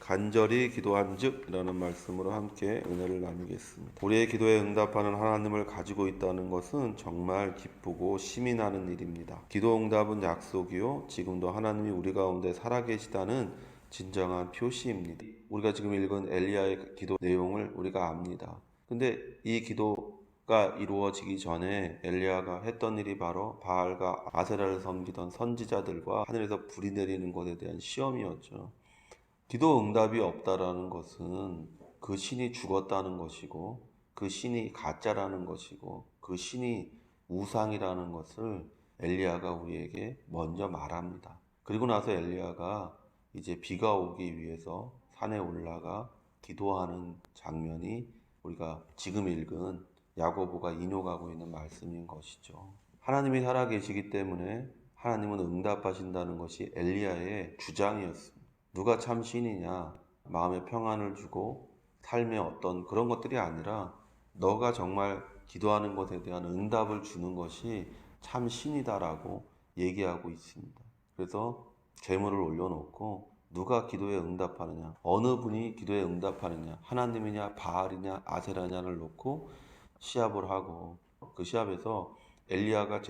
간절히 기도한즉 이라는 말씀으로 함께 은혜를 나누겠습니다. 우리의 기도에 응답하는 하나님을 가지고 있다는 것은 정말 기쁘고 힘이 나는 일입니다. 기도 응답은 약속이요, 지금도 하나님이 우리 가운데 살아계시다는 진정한 표시입니다. 우리가 지금 읽은 엘리야의 기도 내용을 우리가 압니다. 근데 이 기도가 이루어지기 전에 엘리야가 했던 일이 바로 바알과 아세라를 섬기던 선지자들과 하늘에서 불이 내리는 것에 대한 시험이었죠. 기도 응답이 없다라는 것은 그 신이 죽었다는 것이고, 그 신이 가짜라는 것이고, 그 신이 우상이라는 것을 엘리야가 우리에게 먼저 말합니다. 그리고 나서 엘리야가 이제 비가 오기 위해서 산에 올라가 기도하는 장면이 우리가 지금 읽은 야고보가 인용하고 있는 말씀인 것이죠. 하나님이 살아계시기 때문에 하나님은 응답하신다는 것이 엘리야의 주장이었습니다. 누가 참 신이냐, 마음에 평안을 주고 삶의 어떤 그런 것들이 아니라 너가 정말 기도하는 것에 대한 응답을 주는 것이 참 신이다라고 얘기하고 있습니다. 그래서 제물을 올려놓고 누가 기도에 응답하느냐, 어느 분이 기도에 응답하느냐, 하나님이냐 바알이냐 아세라냐를 놓고 시합을 하고, 그 시합에서 엘리야가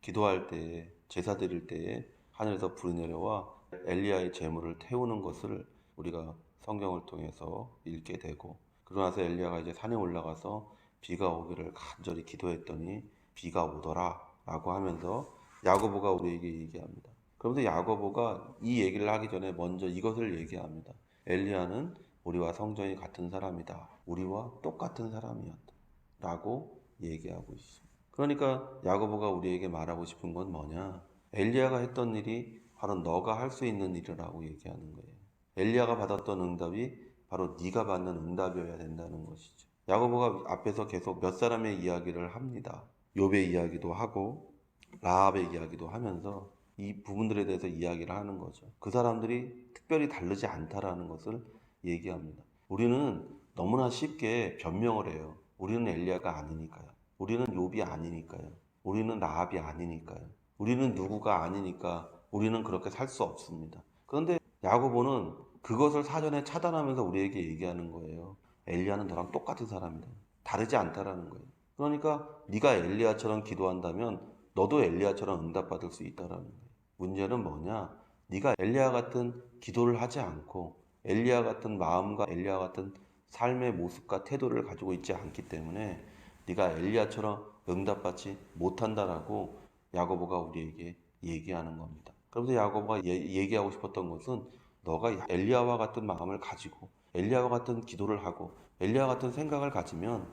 기도할 때에, 제사 드릴 때에 하늘에서 불이 내려와 엘리야의 제물을 태우는 것을 우리가 성경을 통해서 읽게 되고, 그러고 나서 엘리야가 이제 산에 올라가서 비가 오기를 간절히 기도했더니 비가 오더라 라고 하면서 야고보가 우리에게 얘기합니다. 그러면서 야고보가 이 얘기를 하기 전에 먼저 이것을 얘기합니다. 엘리야는 우리와 성정이 같은 사람이다, 우리와 똑같은 사람이었다 라고 얘기하고 있습니다. 그러니까 야고보가 우리에게 말하고 싶은 건 뭐냐, 엘리야가 했던 일이 바로 너가 할 수 있는 일이라고 얘기하는 거예요. 엘리야가 받았던 응답이 바로 네가 받는 응답이어야 된다는 것이죠. 야고보가 앞에서 계속 몇 사람의 이야기를 합니다. 욥의 이야기도 하고 라합의 이야기도 하면서 이 부분들에 대해서 이야기를 하는 거죠. 그 사람들이 특별히 다르지 않다라는 것을 얘기합니다. 우리는 너무나 쉽게 변명을 해요. 우리는 엘리야가 아니니까요. 우리는 욥이 아니니까요. 우리는 라합이 아니니까요. 우리는 누구가 아니니까 우리는 그렇게 살 수 없습니다. 그런데 야고보는 그것을 사전에 차단하면서 우리에게 얘기하는 거예요. 엘리야는 너랑 똑같은 사람이다, 다르지 않다라는 거예요. 그러니까 네가 엘리야처럼 기도한다면 너도 엘리야처럼 응답받을 수 있다라는 거예요. 문제는 뭐냐, 네가 엘리야 같은 기도를 하지 않고 엘리야 같은 마음과 엘리야 같은 삶의 모습과 태도를 가지고 있지 않기 때문에 네가 엘리야처럼 응답받지 못한다라고 야고보가 우리에게 얘기하는 겁니다. 그러면서 야고보가 얘기하고 싶었던 것은 너가 엘리야와 같은 마음을 가지고 엘리야와 같은 기도를 하고 엘리야와 같은 생각을 가지면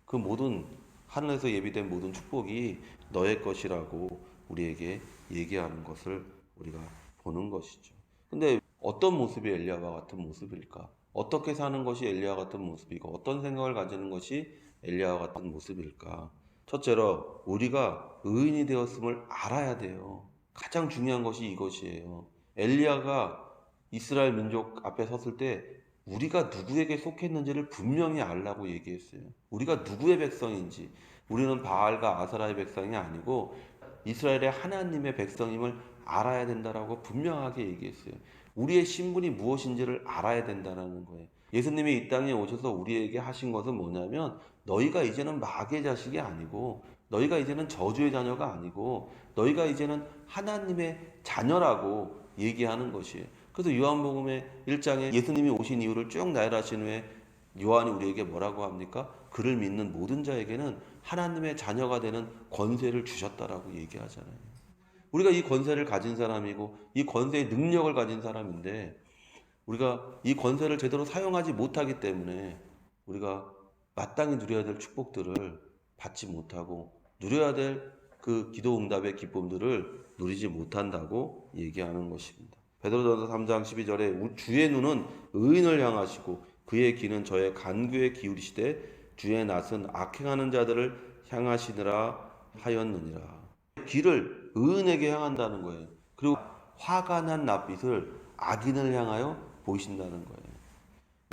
그 모든 하늘에서 예비된 모든 축복이 너의 것이라고 우리에게 얘기하는 것을 우리가 보는 것이죠. 근데 어떤 모습이 엘리야와 같은 모습일까? 어떻게 사는 것이 엘리야와 같은 모습이고 어떤 생각을 가지는 것이 엘리야와 같은 모습일까? 첫째로 우리가 의인이 되었음을 알아야 돼요. 가장 중요한 것이 이것이에요. 엘리야가 이스라엘 민족 앞에 섰을 때 우리가 누구에게 속했는지를 분명히 알라고 얘기했어요. 우리가 누구의 백성인지, 우리는 바알과 아사라의 백성이 아니고 이스라엘의 하나님의 백성임을 알아야 된다라고 분명하게 얘기했어요. 우리의 신분이 무엇인지를 알아야 된다는 거예요. 예수님이 이 땅에 오셔서 우리에게 하신 것은 뭐냐면, 너희가 이제는 마귀의 자식이 아니고 너희가 이제는 저주의 자녀가 아니고 너희가 이제는 하나님의 자녀라고 얘기하는 것이에요. 그래서 요한복음의 1장에 예수님이 오신 이유를 쭉 나열하신 후에 요한이 우리에게 뭐라고 합니까? 그를 믿는 모든 자에게는 하나님의 자녀가 되는 권세를 주셨다라고 얘기하잖아요. 우리가 이 권세를 가진 사람이고 이 권세의 능력을 가진 사람인데 우리가 이 권세를 제대로 사용하지 못하기 때문에 우리가 마땅히 누려야 될 축복들을 받지 못하고 누려야 될 그 기도 응답의 기쁨들을 누리지 못한다고 얘기하는 것입니다. 베드로전서 3장 12절에 주의 눈은 의인을 향하시고 그의 귀는 저의 간구에 기울이시되 주의 낯은 악행하는 자들을 향하시느라 하였느니라. 귀를 의인에게 향한다는 거예요. 그리고 화가 난 낯빛을 악인을 향하여 보이신다는 거예요.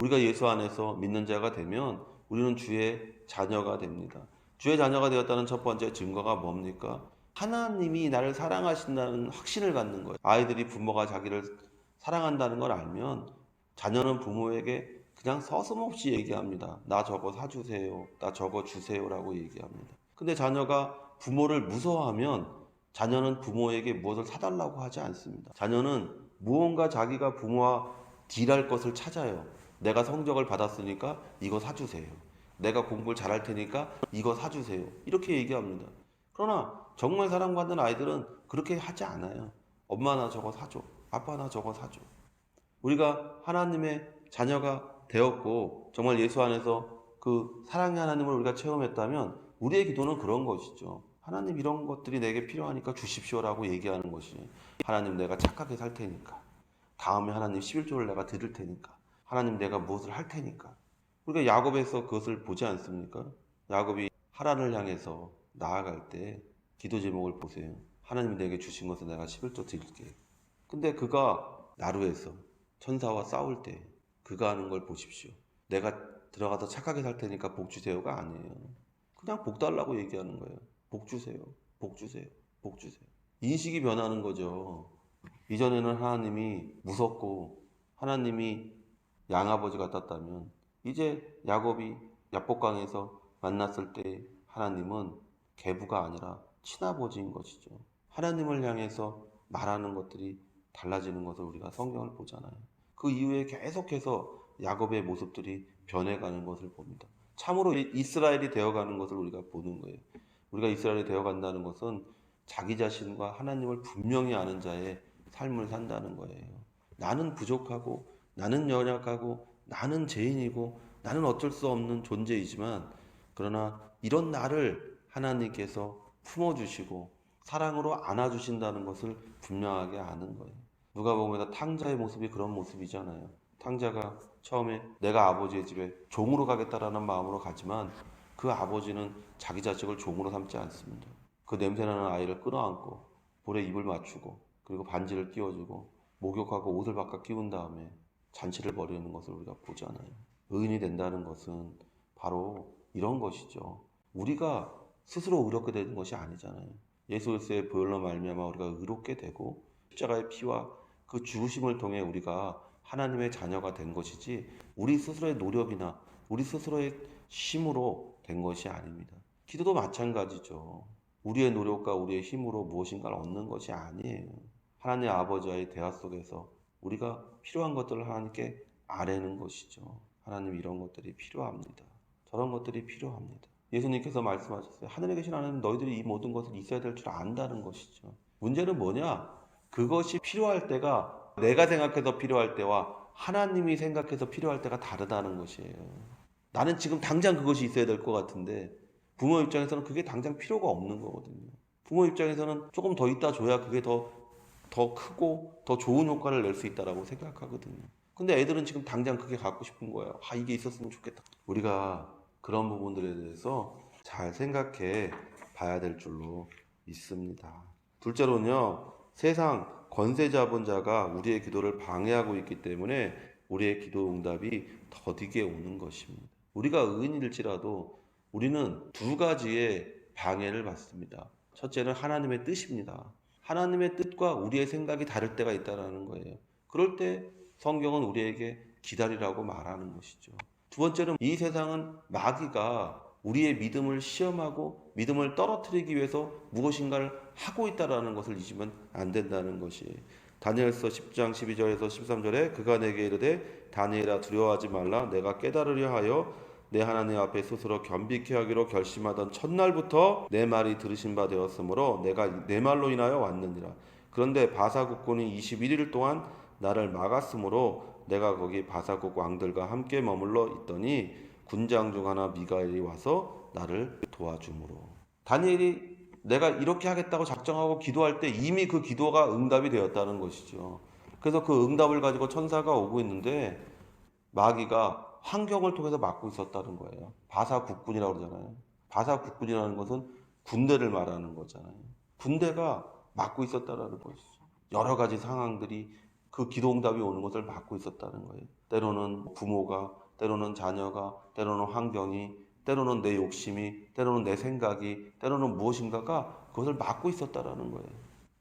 우리가 예수 안에서 믿는 자가 되면 우리는 주의 자녀가 됩니다. 주의 자녀가 되었다는 첫 번째 증거가 뭡니까? 하나님이 나를 사랑하신다는 확신을 갖는 거예요. 아이들이 부모가 자기를 사랑한다는 걸 알면 자녀는 부모에게 그냥 서슴없이 얘기합니다. 나 저거 사주세요. 나 저거 주세요라고 얘기합니다. 근데 자녀가 부모를 무서워하면 자녀는 부모에게 무엇을 사달라고 하지 않습니다. 자녀는 무언가 자기가 부모와 딜할 것을 찾아요. 내가 성적을 받았으니까 이거 사주세요. 내가 공부를 잘할 테니까 이거 사주세요. 이렇게 얘기합니다. 그러나 정말 사랑받는 아이들은 그렇게 하지 않아요. 엄마 나 저거 사줘. 아빠 나 저거 사줘. 우리가 하나님의 자녀가 되었고 정말 예수 안에서 그 사랑의 하나님을 우리가 체험했다면 우리의 기도는 그런 것이죠. 하나님 이런 것들이 내게 필요하니까 주십시오라고 얘기하는 것이, 하나님 내가 착하게 살 테니까, 다음에 하나님 11조를 내가 드릴 테니까, 하나님 내가 무엇을 할 테니까. 우리가 야곱에서 그것을 보지 않습니까? 야곱이 하란을 향해서 나아갈 때 기도 제목을 보세요. 하나님 내게 주신 것을 내가 11조 드릴게. 근데 그가 나루에서 천사와 싸울 때 그가 하는 걸 보십시오. 내가 들어가서 착하게 살 테니까 복 주세요가 아니에요. 그냥 복 달라고 얘기하는 거예요. 복 주세요. 복 주세요. 복 주세요. 인식이 변하는 거죠. 이전에는 하나님이 무섭고 하나님이 양아버지 같았다면 이제 야곱이 야복강에서 만났을 때 하나님은 계부가 아니라 친아버지인 것이죠. 하나님을 향해서 말하는 것들이 달라지는 것을 우리가 성경을 보잖아요. 그 이후에 계속해서 야곱의 모습들이 변해가는 것을 봅니다. 참으로 이스라엘이 되어가는 것을 우리가 보는 거예요. 우리가 이스라엘이 되어간다는 것은 자기 자신과 하나님을 분명히 아는 자의 삶을 산다는 거예요. 나는 부족하고 나는 연약하고 나는 죄인이고 나는 어쩔 수 없는 존재이지만, 그러나 이런 나를 하나님께서 품어주시고 사랑으로 안아주신다는 것을 분명하게 아는 거예요. 누가복음에서 탕자의 모습이 그런 모습이잖아요. 탕자가 처음에 내가 아버지의 집에 종으로 가겠다라는 마음으로 가지만 그 아버지는 자기 자식을 종으로 삼지 않습니다. 그 냄새나는 아이를 끌어안고 볼에 입을 맞추고 그리고 반지를 끼워주고 목욕하고 옷을 바꿔 끼운 다음에 잔치를 벌이는 것을 우리가 보잖아요. 의인이 된다는 것은 바로 이런 것이죠. 우리가 스스로 의롭게 되는 것이 아니잖아요. 예수 그리스도의 보혈로 말미암아 우리가 의롭게 되고 십자가의 피와 그 죽으심을 통해 우리가 하나님의 자녀가 된 것이지, 우리 스스로의 노력이나 우리 스스로의 힘으로 된 것이 아닙니다. 기도도 마찬가지죠. 우리의 노력과 우리의 힘으로 무엇인가를 얻는 것이 아니에요. 하나님 아버지와의 대화 속에서 우리가 필요한 것들을 하나님께 아뢰는 것이죠. 하나님 이런 것들이 필요합니다. 저런 것들이 필요합니다. 예수님께서 말씀하셨어요. 하늘에 계신 하나님 너희들이 이 모든 것을 있어야 될 줄 안다는 것이죠. 문제는 뭐냐? 그것이 필요할 때가 내가 생각해서 필요할 때와 하나님이 생각해서 필요할 때가 다르다는 것이에요. 나는 지금 당장 그것이 있어야 될 것 같은데 부모 입장에서는 그게 당장 필요가 없는 거거든요. 부모 입장에서는 조금 더 있다 줘야 그게 더 크고 더 좋은 효과를 낼 수 있다라고 생각하거든요. 근데 애들은 지금 당장 그게 갖고 싶은 거예요. 이게 있었으면 좋겠다. 우리가 그런 부분들에 대해서 잘 생각해 봐야 될 줄로 믿습니다. 둘째로는요, 세상 권세 잡은 자가 우리의 기도를 방해하고 있기 때문에 우리의 기도 응답이 더디게 오는 것입니다. 우리가 의인일지라도 우리는 두 가지의 방해를 받습니다. 첫째는 하나님의 뜻입니다. 하나님의 뜻과 우리의 생각이 다를 때가 있다는 거예요. 그럴 때 성경은 우리에게 기다리라고 말하는 것이죠. 두 번째는 이 세상은 마귀가 우리의 믿음을 시험하고 믿음을 떨어뜨리기 위해서 무엇인가를 하고 있다는 것을 잊으면 안 된다는 것이에요. 다니엘서 10장 12절에서 13절에 그가 내게 이르되 다니엘아 두려워하지 말라. 내가 깨달으려 하여 내 하나님 앞에 스스로 겸비케 하기로 결심하던 첫날부터 내 말이 들으신 바 되었으므로 내가 내 말로 인하여 왔느니라. 그런데 바사 국군이 21일 동안 나를 막았으므로 내가 거기 바사국 왕들과 함께 머물러 있더니 군장 중 하나 미가엘이 와서 나를 도와주므로. 다니엘이 내가 이렇게 하겠다고 작정하고 기도할 때 이미 그 기도가 응답이 되었다는 것이죠. 그래서 그 응답을 가지고 천사가 오고 있는데 마귀가 환경을 통해서 막고 있었다는 거예요. 바사 국군이라고 그러잖아요. 바사 국군이라는 것은 군대를 말하는 거잖아요. 군대가 막고 있었다는 것이죠. 여러 가지 상황들이 그 기도 응답이 오는 것을 막고 있었다는 거예요. 때로는 부모가, 때로는 자녀가, 때로는 환경이, 때로는 내 욕심이, 때로는 내 생각이, 때로는 무엇인가가 그것을 막고 있었다는 거예요.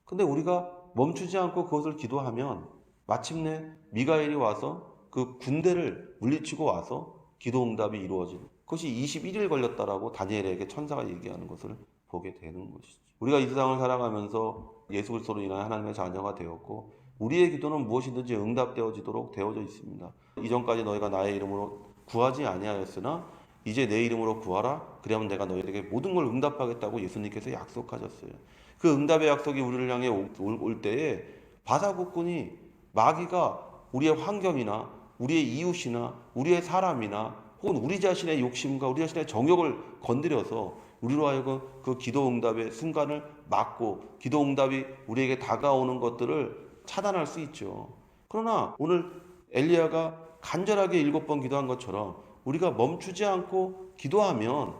근데 우리가 멈추지 않고 그것을 기도하면 마침내 미가엘이 와서 그 군대를 물리치고 와서 기도 응답이 이루어진 그것이 21일 걸렸다라고 다니엘에게 천사가 얘기하는 것을 보게 되는 것이죠. 우리가 이 세상을 살아가면서 예수 그리스도로 인하여 하나님의 자녀가 되었고 우리의 기도는 무엇이든지 응답되어지도록 되어져 있습니다. 이전까지 너희가 나의 이름으로 구하지 아니하였으나 이제 내 이름으로 구하라. 그러면 내가 너희에게 모든 걸 응답하겠다고 예수님께서 약속하셨어요. 그 응답의 약속이 우리를 향해 올 때에 바사국군이 마귀가 우리의 환경이나 우리의 이웃이나 우리의 사람이나 혹은 우리 자신의 욕심과 우리 자신의 정욕을 건드려서 우리로 하여금 그 기도 응답의 순간을 막고 기도 응답이 우리에게 다가오는 것들을 차단할 수 있죠. 그러나 오늘 엘리야가 간절하게 7번 기도한 것처럼 우리가 멈추지 않고 기도하면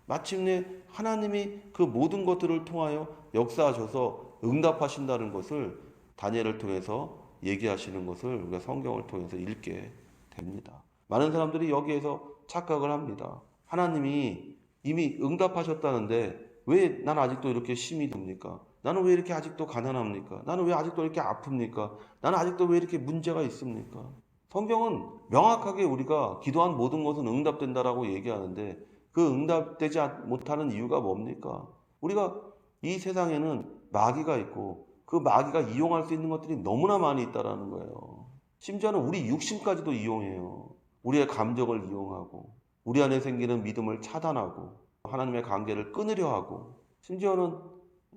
마침내 하나님이 그 모든 것들을 통하여 역사하셔서 응답하신다는 것을 다니엘을 통해서 얘기하시는 것을 우리가 성경을 통해서 읽게 됩니다. 많은 사람들이 여기에서 착각을 합니다. 하나님이 이미 응답하셨다는데 왜 난 아직도 이렇게 힘이 듭니까? 나는 왜 이렇게 아직도 가난합니까? 나는 왜 아직도 이렇게 아픕니까? 나는 아직도 왜 이렇게 문제가 있습니까? 성경은 명확하게 우리가 기도한 모든 것은 응답된다라고 얘기하는데 그 응답되지 못하는 이유가 뭡니까? 우리가 이 세상에는 마귀가 있고 그 마귀가 이용할 수 있는 것들이 너무나 많이 있다라는 거예요. 심지어는 우리 육신까지도 이용해요. 우리의 감정을 이용하고 우리 안에 생기는 믿음을 차단하고 하나님의 관계를 끊으려 하고 심지어는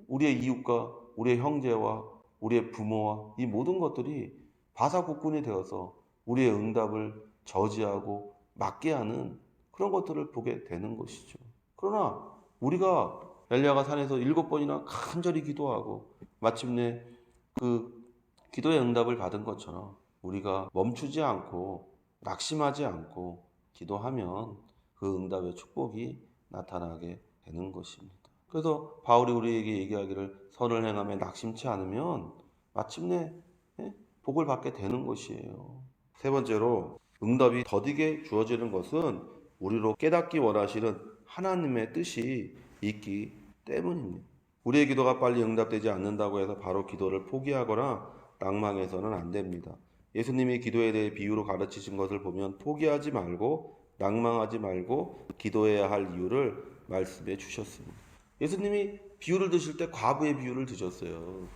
우리의 이웃과 우리의 형제와 우리의 부모와 이 모든 것들이 바사국군이 되어서 우리의 응답을 저지하고 막게 하는 그런 것들을 보게 되는 것이죠. 그러나 우리가 엘리야가 산에서 7번이나 간절히 기도하고 마침내 그 기도의 응답을 받은 것처럼 우리가 멈추지 않고 낙심하지 않고 기도하면 그 응답의 축복이 나타나게 되는 것입니다. 그래서 바울이 우리에게 얘기하기를 선을 행하며 낙심치 않으면 마침내 복을 받게 되는 것이에요. 세 번째로 응답이 더디게 주어지는 것은 우리로 깨닫기 원하시는 하나님의 뜻이 있기 때문입니다. 우리의 기도가 빨리 응답되지 않는다고 해서 바로 기도를 포기하거나 낭망해서는 안 됩니다. 예수님이 기도에 대해 비유로 가르치신 것을 보면 포기하지 말고 낭망하지 말고 기도해야 할 이유를 말씀해 주셨습니다. 예수님이 비유를 드실 때 과부의 비유를 드셨어요.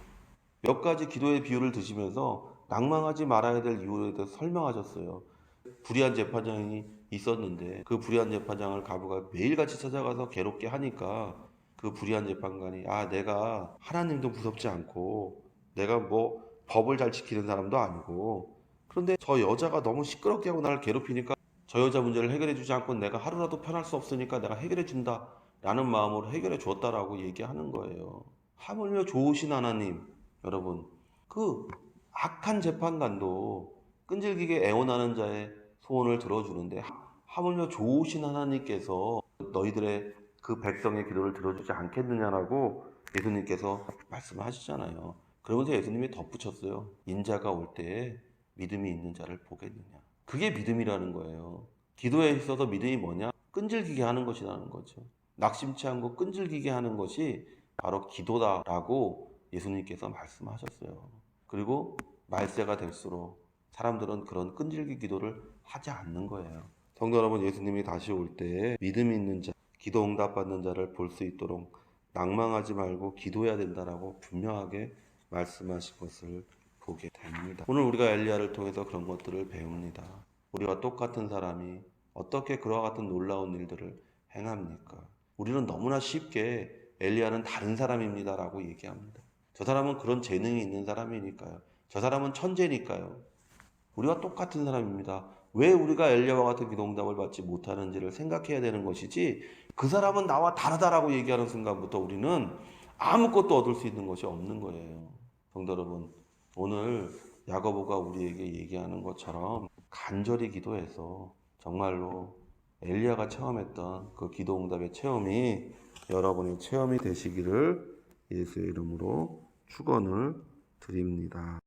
몇 가지 기도의 비유를 드시면서 낭망하지 말아야 될 이유에 대해서 설명하셨어요. 불의한 재판장이 있었는데 그 불의한 재판장을 과부가 매일같이 찾아가서 괴롭게 하니까 그 불의한 재판관이 내가 하나님도 무섭지 않고 내가 뭐 법을 잘 지키는 사람도 아니고 그런데 저 여자가 너무 시끄럽게 하고 나를 괴롭히니까 저 여자 문제를 해결해 주지 않고 내가 하루라도 편할 수 없으니까 내가 해결해 준다 라는 마음으로 해결해 줬다라고 얘기하는 거예요. 하물며 좋으신 하나님, 여러분, 그 악한 재판관도 끈질기게 애원하는 자의 소원을 들어주는데 하물며 좋으신 하나님께서 너희들의 그 백성의 기도를 들어주지 않겠느냐라고 예수님께서 말씀하시잖아요. 그러면서 예수님이 덧붙였어요. 인자가 올 때에 믿음이 있는 자를 보겠느냐. 그게 믿음이라는 거예요. 기도에 있어서 믿음이 뭐냐? 끈질기게 하는 것이라는 거죠. 낙심치 않고 끈질기게 하는 것이 바로 기도다라고 예수님께서 말씀하셨어요. 그리고 말세가 될수록 사람들은 그런 끈질기 기도를 하지 않는 거예요. 성도 여러분, 예수님이 다시 올 때에 믿음 있는 자, 기도 응답받는 자를 볼 수 있도록 낭망하지 말고 기도해야 된다라고 분명하게 말씀하신 것을 보게 됩니다. 오늘 우리가 엘리야를 통해서 그런 것들을 배웁니다. 우리와 똑같은 사람이 어떻게 그와 같은 놀라운 일들을 행합니까? 우리는 너무나 쉽게 엘리야는 다른 사람입니다라고 얘기합니다. 저 사람은 그런 재능이 있는 사람이니까요. 저 사람은 천재니까요. 우리와 똑같은 사람입니다. 왜 우리가 엘리야와 같은 기도 응답을 받지 못하는지를 생각해야 되는 것이지 그 사람은 나와 다르다라고 얘기하는 순간부터 우리는 아무것도 얻을 수 있는 것이 없는 거예요. 성도 여러분, 오늘 야고보가 우리에게 얘기하는 것처럼 간절히 기도해서 정말로 엘리야가 체험했던 그 기도 응답의 체험이 여러분의 체험이 되시기를 예수의 이름으로 축원을 드립니다.